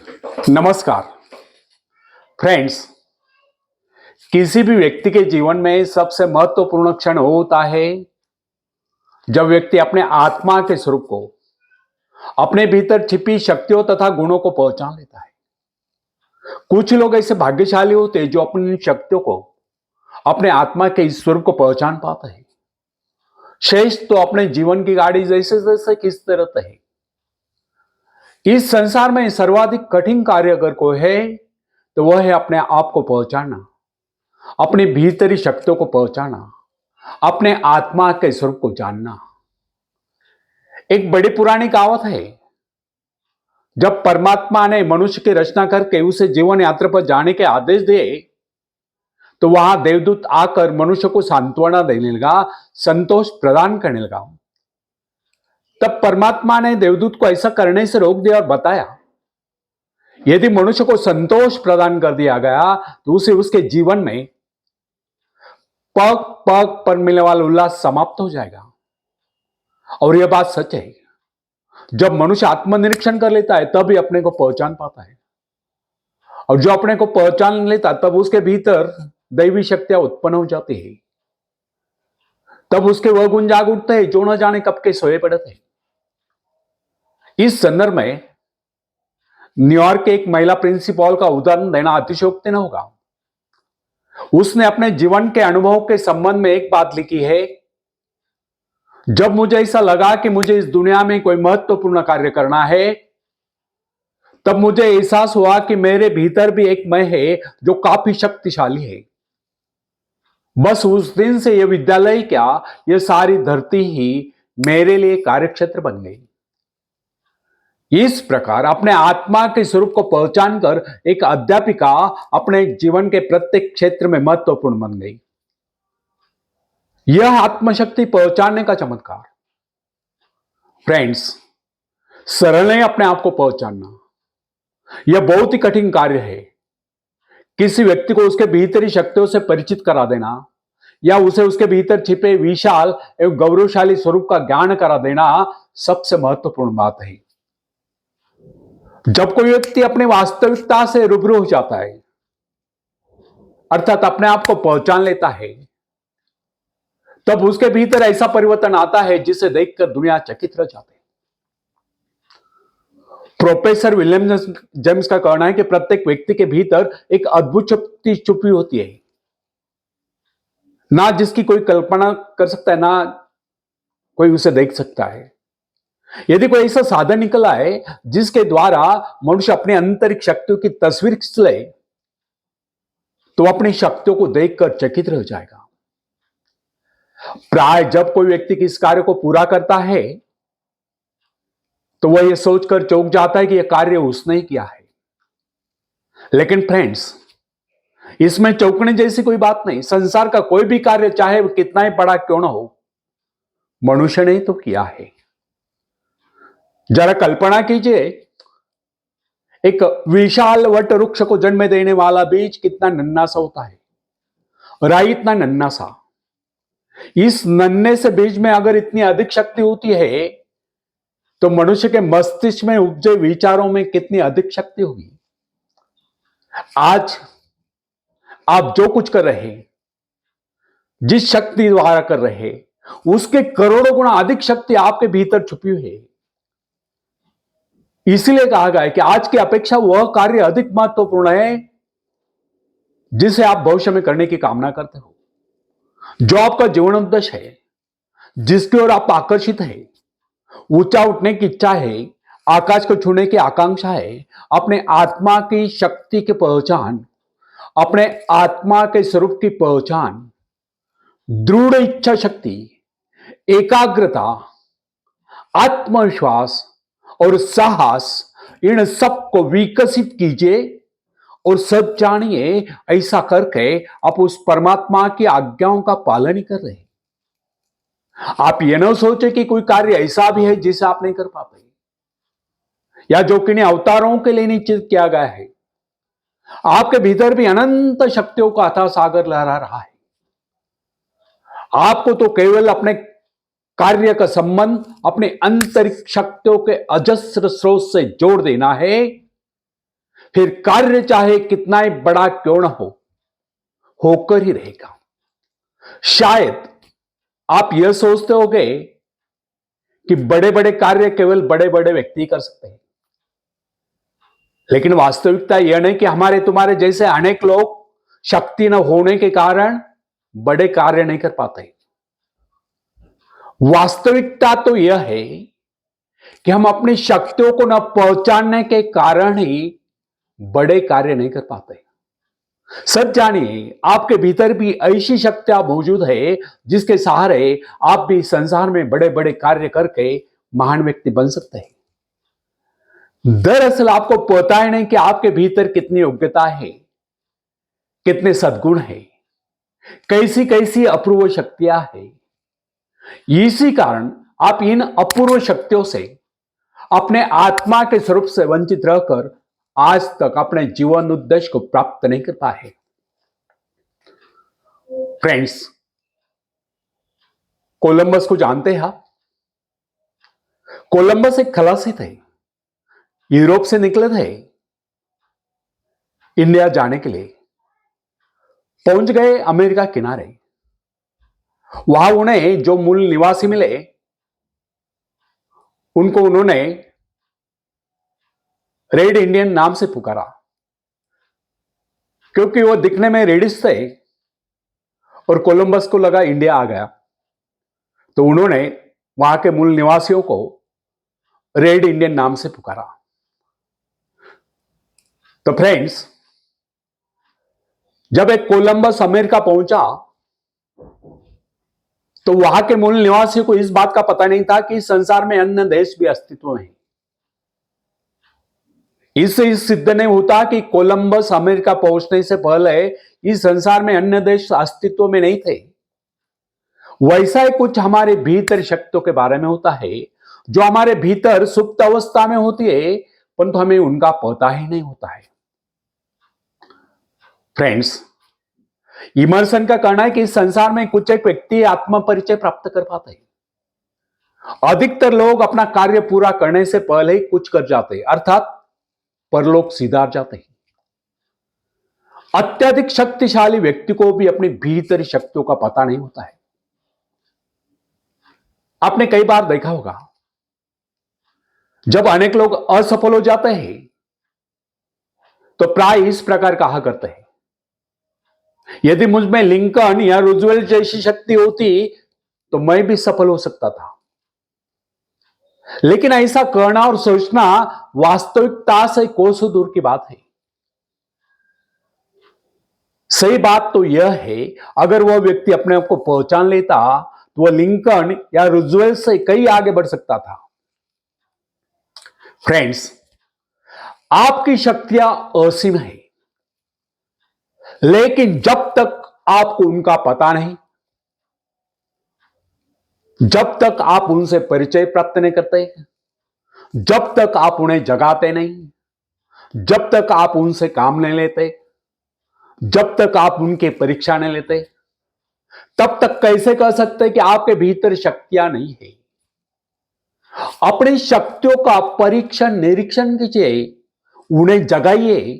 नमस्कार फ्रेंड्स। किसी भी व्यक्ति के जीवन में सबसे महत्वपूर्ण क्षण होता है जब व्यक्ति अपने आत्मा के स्वरूप को, अपने भीतर छिपी शक्तियों तथा गुणों को पहचान लेता है। कुछ लोग ऐसे भाग्यशाली होते हैं जो अपनी शक्तियों को, अपने आत्मा के इस स्वरूप को पहचान पाते हैं। शेष तो अपने जीवन की गाड़ी जैसे जैसे खींचते रहते हैं। इस संसार में सर्वाधिक कठिन कार्य अगर कोई है तो वह है अपने आप को पहचानना, अपनी भीतरी शक्तियों को पहचानना, अपने आत्मा के स्वरूप को जानना। एक बड़ी पुरानी कहावत है, जब परमात्मा ने मनुष्य की रचना करके उसे जीवन यात्रा पर जाने के आदेश दिए तो वहां देवदूत आकर मनुष्य को सांत्वना देने लगा, संतोष प्रदान करने लगा। तब परमात्मा ने देवदूत को ऐसा करने से रोक दिया और बताया, यदि मनुष्य को संतोष प्रदान कर दिया गया तो उसे उसके जीवन में पग पग पर मिलने वाला उल्लास समाप्त हो जाएगा। और यह बात सच है। जब मनुष्य आत्मनिरीक्षण कर लेता है तभी अपने को पहचान पाता है, और जो अपने को पहचान लेता तब उसके भीतर दैवी शक्तियां उत्पन्न हो जाती है। तब उसके वह गुण जाग उठते हैं जो न जाने कब के सोए पड़े थे। इस संदर्भ में न्यूयॉर्क के एक महिला प्रिंसिपल का उदाहरण देना अतिशयोक्ति न होगा। उसने अपने जीवन के अनुभव के संबंध में एक बात लिखी है, जब मुझे ऐसा लगा कि मुझे इस दुनिया में कोई महत्वपूर्ण कार्य करना है तब मुझे एहसास हुआ कि मेरे भीतर भी एक मैं है जो काफी शक्तिशाली है। बस उस दिन से यह विद्यालय क्या, यह सारी धरती ही मेरे लिए कार्यक्षेत्र बन गई। इस प्रकार अपने आत्मा के स्वरूप को पहचान कर एक अध्यापिका अपने जीवन के प्रत्येक क्षेत्र में महत्वपूर्ण बन गई। यह आत्मशक्ति पहचानने का चमत्कार। फ्रेंड्स, सरल है अपने आप को पहचानना। यह बहुत ही कठिन कार्य है। किसी व्यक्ति को उसके भीतरी शक्तियों से परिचित करा देना या उसे उसके भीतर छिपे विशाल एवं गौरवशाली स्वरूप का ज्ञान करा देना सबसे महत्वपूर्ण बात है। जब कोई व्यक्ति अपनी वास्तविकता से रूबरू हो जाता है, अर्थात अपने आप को पहचान लेता है, तब उसके भीतर ऐसा परिवर्तन आता है जिसे देखकर दुनिया चकित रह जाती है। प्रोफेसर विलियम जेम्स का कहना है कि प्रत्येक व्यक्ति के भीतर एक अद्भुत शक्ति छुपी होती है, ना जिसकी कोई कल्पना कर सकता है, ना कोई उसे देख सकता है। यदि कोई ऐसा साधन निकला है जिसके द्वारा मनुष्य अपने आंतरिक शक्तियों की तस्वीर खींच ले तो अपनी शक्तियों को देखकर चकित रह जाएगा। प्राय जब कोई व्यक्ति किस कार्य को पूरा करता है तो वह यह सोचकर चौंक जाता है कि यह कार्य उसने ही किया है। लेकिन फ्रेंड्स, इसमें चौंकने जैसी कोई बात नहीं। संसार का कोई भी कार्य चाहे वह कितना ही बड़ा क्यों ना हो, मनुष्य ने ही तो किया है। जरा कल्पना कीजिए, एक विशाल वट वृक्ष को जन्म देने वाला बीज कितना नन्हा सा होता है, राई इतना नन्हा सा। इस नन्हे से बीज में अगर इतनी अधिक शक्ति होती है तो मनुष्य के मस्तिष्क में उपजे विचारों में कितनी अधिक शक्ति होगी। आज आप जो कुछ कर रहे हैं, जिस शक्ति द्वारा कर रहे हैं, उसके करोड़ों गुना अधिक शक्ति आपके भीतर छुपी हुई है। इसलिए कहा गया है कि आज की अपेक्षा वह कार्य अधिक महत्वपूर्ण है जिसे आप भविष्य में करने की कामना करते हो, जो आपका जीवन उद्देश्य है, जिसकी ओर आप आकर्षित है, ऊंचा उठने की इच्छा है, आकाश को छूने की आकांक्षा है, अपने आत्मा की शक्ति की पहचान, अपने आत्मा के स्वरूप की पहचान, दृढ़ इच्छा शक्ति, एकाग्रता, आत्मविश्वास और साहस, इन सबको विकसित कीजिए और सब जानिए, ऐसा करके आप उस परमात्मा की आज्ञाओं का पालन ही कर रहे हैं। आप यह न सोचे कि कोई कार्य ऐसा भी है जिसे आप नहीं कर पाते या जो किन्हीं अवतारों के लिए निश्चित किया गया है। आपके भीतर भी अनंत शक्तियों का अथाह सागर लहरा रहा है। आपको तो केवल अपने कार्य का संबंध अपने आंतरिक शक्तियों के अजस्र स्रोत से जोड़ देना है फिर कार्य चाहे कितना ही बड़ा क्यों न हो, होकर ही रहेगा। शायद आप यह सोचते होंगे कि बड़े बड़े कार्य केवल बड़े बड़े व्यक्ति कर सकते हैं, लेकिन वास्तविकता यह नहीं कि हमारे तुम्हारे जैसे अनेक लोग शक्ति न होने के कारण बड़े कार्य नहीं कर पाते। वास्तविकता तो यह है कि हम अपनी शक्तियों को न पहचानने के कारण ही बड़े कार्य नहीं कर पाते। सच जानिए, आपके भीतर भी ऐसी शक्तियां मौजूद है जिसके सहारे आप भी संसार में बड़े बड़े कार्य करके महान व्यक्ति बन सकते हैं। दरअसल आपको पता ही नहीं कि आपके भीतर कितनी योग्यता है, कितने सद्गुण है, कैसी कैसी अपूर्व शक्तियां हैं। इसी कारण आप इन अपूर्व शक्तियों से, अपने आत्मा के स्वरूप से वंचित रहकर आज तक अपने जीवन उद्देश्य को प्राप्त नहीं कर पाए। फ्रेंड्स, कोलंबस को जानते हैं आप? कोलंबस एक खलासी थे, यूरोप से निकले थे इंडिया जाने के लिए। पहुंच गए अमेरिका किनारे। वहां उन्हें जो मूल निवासी मिले, उनको उन्होंने रेड इंडियन नाम से पुकारा, क्योंकि वो दिखने में रेडिश थे और कोलंबस को लगा इंडिया आ गया, तो उन्होंने वहां के मूल निवासियों को रेड इंडियन नाम से पुकारा। तो फ्रेंड्स, जब एक कोलंबस अमेरिका पहुंचा तो वहां के मूल निवासियों को इस बात का पता नहीं था कि संसार में अन्य देश भी अस्तित्व में है। इससे सिद्ध नहीं होता कि कोलंबस अमेरिका पहुंचने से पहले इस संसार में अन्य देश अस्तित्व में नहीं थे। वैसा ही कुछ हमारे भीतर शक्तियों के बारे में होता है, जो हमारे भीतर सुप्त अवस्था में होती है, परंतु हमें उनका पता ही नहीं होता है। फ्रेंड्स, इमर्सन का कहना है कि इस संसार में कुछ एक व्यक्ति आत्म परिचय प्राप्त कर पाते हैं। अधिकतर लोग अपना कार्य पूरा करने से पहले ही कुछ कर जाते हैं, अर्थात परलोक सिधार जाते हैं। अत्यधिक शक्तिशाली व्यक्ति को भी अपनी भीतरी शक्तियों का पता नहीं होता है। आपने कई बार देखा होगा, जब अनेक लोग असफल हो जाते हैं तो प्राय इस प्रकार कहा करते हैं, यदि मुझ में लिंकन या रूजवेल्ट जैसी शक्ति होती तो मैं भी सफल हो सकता था। लेकिन ऐसा कहना और सोचना वास्तविकता से कोसों दूर की बात है। सही बात तो यह है, अगर वह व्यक्ति अपने आप को पहचान लेता तो वह लिंकन या रूजवेल्ट से कई आगे बढ़ सकता था। फ्रेंड्स, आपकी शक्तियां असीम है, लेकिन जब तक आपको उनका पता नहीं, जब तक आप उनसे परिचय प्राप्त नहीं करते, जब तक आप उन्हें जगाते नहीं, जब तक आप उनसे काम नहीं लेते, जब तक आप उनके परीक्षा नहीं लेते, तब तक कैसे कह सकते कि आपके भीतर शक्तियां नहीं है। अपनी शक्तियों का परीक्षण निरीक्षण कीजिए, उन्हें जगाइए,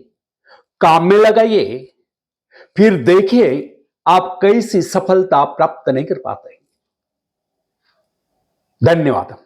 काम में लगाइए, फिर देखिए आप कैसी सफलता प्राप्त नहीं कर पाते। धन्यवाद।